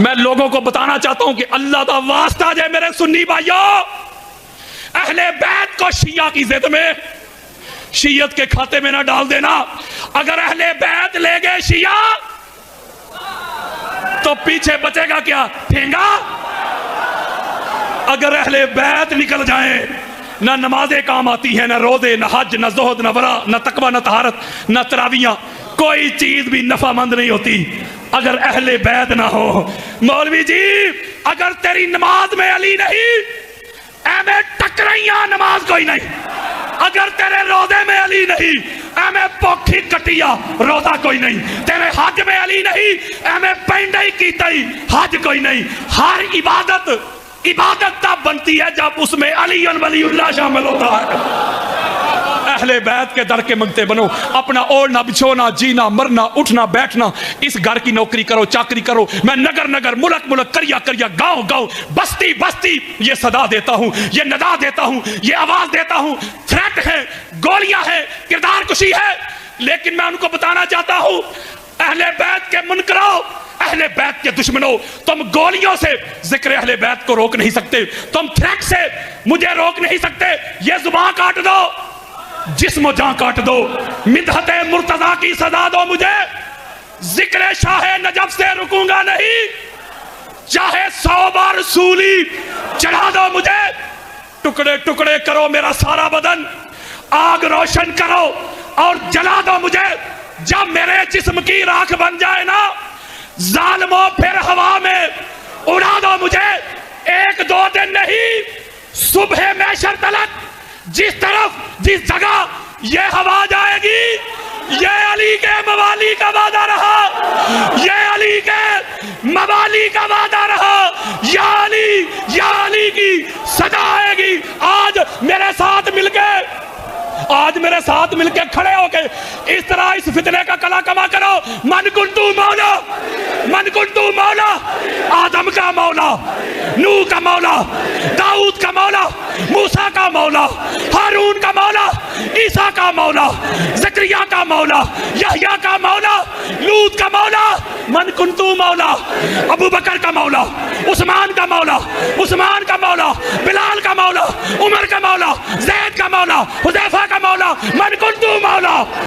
میں لوگوں کو بتانا چاہتا ہوں کہ اللہ کا واسطہ جائے میرے سنی بھائیوں، اہل بیت کو شیعہ کی ضد میں، شیعت کے کھاتے میں نہ ڈال دینا۔ اگر اہل بیت لے گئے شیعہ تو پیچھے بچے گا کیا؟ ٹھینگا۔ اگر اہل بیت نکل جائیں، نہ نمازیں کام آتی ہیں، نہ روزے، نہ حج، نہ زہد، نہ ورع، نہ تقوی، نہ طہارت، نہ تراویحاں، کوئی چیز بھی نفع مند نہیں ہوتی اگر اہل بیت نہ ہو۔ مولوی جی اگر تیری نماز میں علی نہیں، اے میں ٹکرائیاں نماز کوئی نہیں۔ اگر تیرے روزے میں علی نہیں، اے میں پوکھی کٹیا روزہ کوئی نہیں۔ تیرے حج میں علی نہیں، اے میں پینڈائی کیتائی حج کوئی نہیں۔ ہر عبادت تب بنتی ہے جب اس میں علی ولی اللہ شامل ہوتا ہے۔ اہل بیت کے در کے منگتے بنو، اپنا اوڑھنا بچھونا، جینا مرنا، اٹھنا بیٹھنا، اس گھر کی نوکری کرو، چاکری کرو، میں نگر نگر، ملک ملک، کریا کریا، گاؤں گاؤں، بستی بستی یہ صدا دیتا ہوں، یہ ندا دیتا ہوں، یہ آواز دیتا ہوں۔ تھریٹ ہے، گولیاں ہے، کردار کشی ہے، لیکن میں ان کو بتانا چاہتا ہوں اہل بیت کے منکرو، اہل بیت کے دشمنوں، تم گولیوں سے ذکر اہل بیت کو روک نہیں سکتے، تم تھریٹ سے مجھے روک نہیں سکتے۔ یہ زبان کاٹ دو، جسم و جان کاٹ دو، مدحت مرتضیٰ کی سزا دو مجھے، ذکر شاہ نجف سے رکوں گا نہیں، چاہے 100 بار سولی چڑھا دو مجھے، ٹکڑے ٹکڑے کرو میرا سارا بدن، آگ روشن کرو اور جلا دو مجھے۔ جب میرے جسم کی راکھ بن جائے نا، ظالموں پھر ہوا میں اڑا دو مجھے، 1-2 دن نہیں، صبح محشر تلک جس طرف جس جگہ یہ ہوا جائے گی، یہ علی کے موالی کا وعدہ رہا، یہ علی کے موالی کا وعدہ رہا، یا علی کی صدا آئے گی۔ آج میرے ساتھ مل کے کھڑے ہو کے اس طرح اس فتنے کا کلا کما کرو، من کنتو مولا، من کنتو مولا، آدم کا مولا، نوح کا مولا، داؤد کا مولا، موسیٰ کا مولا، ہارون کا مولا، عیسیٰ کا مولا، زکریا کا مولا، یحییٰ کا مولا، لوط کا مولا، من کنتو مولا، ابو بکر کا مولا، عثمان کا مولا، عثمان کا مولا، بلال کا مولا، عمر کا مولا، زید کا مولا، حذیفہ کا مولا، من کنتو مولا۔